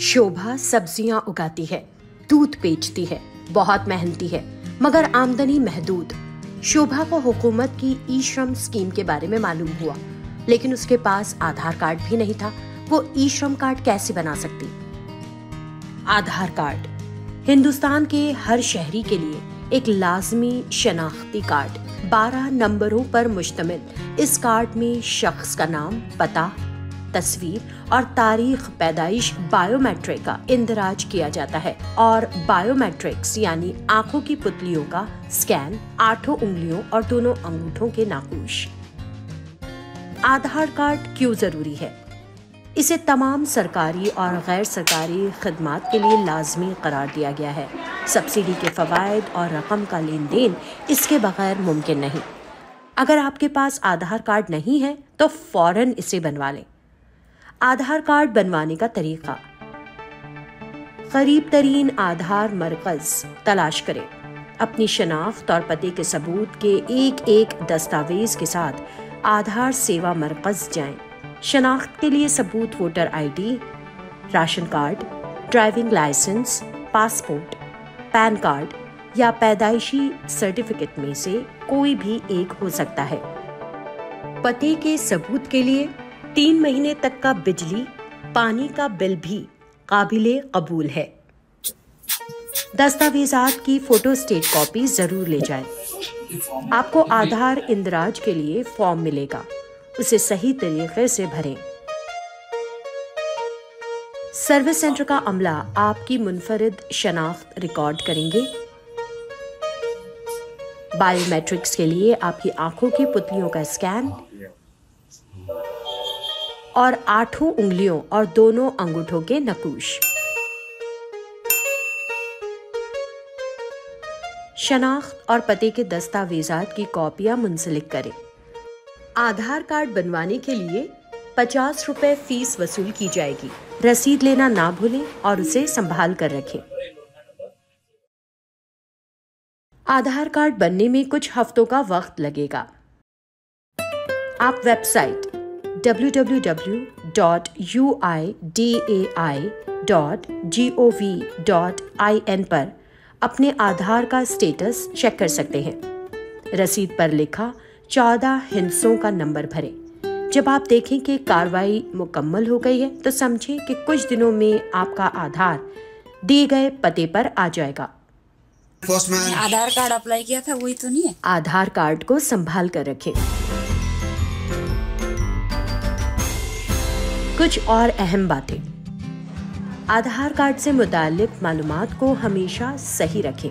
शोभा सब्जियां उगाती है, दूध बेचती है, बहुत मेहनती है, मगर आमदनी महदूद। शोभा को हुकूमत की ई श्रम स्कीम के बारे में मालूम हुआ, लेकिन उसके पास आधार कार्ड भी नहीं था। वो ई श्रम कार्ड कैसे बना सकती? आधार कार्ड हिंदुस्तान के हर शहरी के लिए एक लाजमी शनाख्ती कार्ड, 12 नंबरों पर मुश्तमिल। इस कार्ड में शख्स का नाम, पता, तस्वीर और तारीख पैदाइश बायोमेट्रिक का इंदराज किया जाता है और बायोमेट्रिक्स यानी आंखों की पुतलियों का स्कैन, 8 उंगलियों और दोनों अंगूठों के नाखूश। आधार कार्ड क्यों जरूरी है? इसे तमाम सरकारी और गैर सरकारी खिदमात के लिए लाजमी करार दिया गया है। सब्सिडी के फवायद और रकम का लेन देन इसके बगैर मुमकिन नहीं। अगर आपके पास आधार कार्ड नहीं है तो फौरन इसे बनवा लें। आधार कार्ड बनवाने का तरीका: करीब तरीन आधार मरकज तलाश करें। अपनी शनाख्त और पते के सबूत के एक एक दस्तावेज के साथ आधार सेवा मरकज जाएं। शनाख्त के लिए सबूत voter ID, ration card, driving licence, passport, PAN card या पैदाइशी सर्टिफिकेट में से कोई भी एक हो सकता है। पते के सबूत के लिए 3 महीने तक का बिजली, पानी का बिल भी काबिले कबूल है। दस्तावेजात की फोटो स्टेट कॉपी जरूर ले जाएं। आपको आधार इंदराज के लिए फॉर्म मिलेगा, उसे सही तरीके से भरें। सर्विस सेंटर का अमला आपकी मुनफरिद शनाख्त रिकॉर्ड करेंगे। बायोमेट्रिक्स के लिए आपकी आंखों की पुतलियों का स्कैन और 8 उंगलियों और दोनों अंगूठों के नकूश। शनाख्त और पते के दस्तावेजात की कॉपियां मुंसलिक करें। आधार कार्ड बनवाने के लिए 50 रुपए फीस वसूल की जाएगी। रसीद लेना ना भूलें और उसे संभाल कर रखें। आधार कार्ड बनने में कुछ हफ्तों का वक्त लगेगा। आप वेबसाइट www.uidai.gov.in पर अपने आधार का स्टेटस चेक कर सकते हैं। रसीद पर लिखा 14 हिस्सों का नंबर भरें। जब आप देखें कि कार्रवाई मुकम्मल हो गई है तो समझें कि कुछ दिनों में आपका आधार दिए गए पते पर आ जाएगा। आधार कार्ड अप्लाई किया था वही तो नहीं है। आधार कार्ड को संभाल कर रखें। कुछ और अहम बातें: आधार कार्ड से मुताल्लिक मालूमात को हमेशा सही रखें।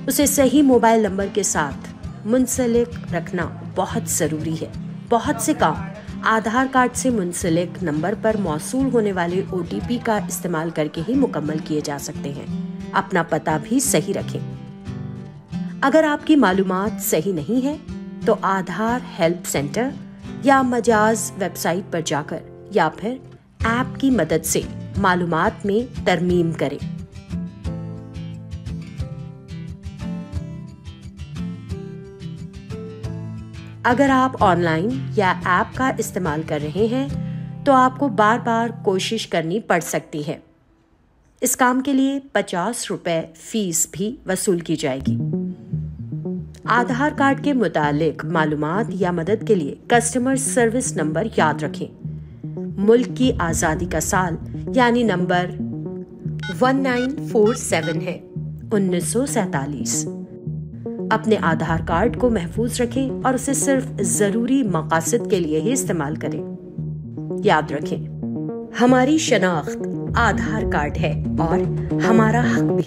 उसे सही मोबाइल नंबर के साथ मुंसलिक रखना बहुत ज़रूरी है। बहुत से काम आधार कार्ड से मुंसलिक नंबर पर मौसूल होने वाले OTP का इस्तेमाल करके ही मुकम्मल किए जा सकते हैं। अपना पता भी सही रखें। अगर आपकी मालूमात सही नहीं है तो आधार हेल्प सेंटर या मजाज वेबसाइट पर जाकर या फिर ऐप की मदद से मालूमात में तरमीम करें। अगर आप ऑनलाइन या ऐप का इस्तेमाल कर रहे हैं तो आपको बार बार कोशिश करनी पड़ सकती है। इस काम के लिए 50 रुपए फीस भी वसूल की जाएगी। आधार कार्ड के मुतालिक मालूमात या मदद के लिए कस्टमर सर्विस नंबर याद रखें। मुल्क की आज़ादी का साल यानी नंबर 1947 है, 1947। अपने आधार कार्ड को महफूज रखें और उसे सिर्फ जरूरी मकासद के लिए ही इस्तेमाल करें। याद रखें, हमारी शनाख्त आधार कार्ड है और हमारा हक भी।